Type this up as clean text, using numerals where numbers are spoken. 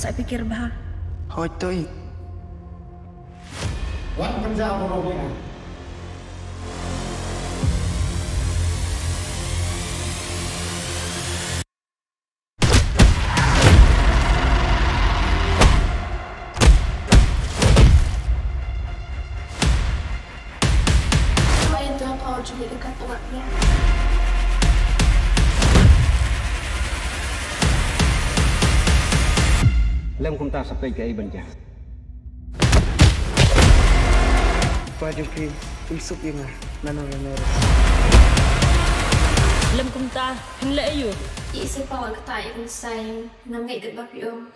Saya pikir bah. Thôi tôi. Wan kan sa ako Robin. Ito ako juga dekat umatnya. Lâm không ta sắp tới cái bên cha. Pwede kay usok yung nanononero. Lâm công ta hình lễอยู่ Iisip pa wag tayo kung sa'yo na may debak yung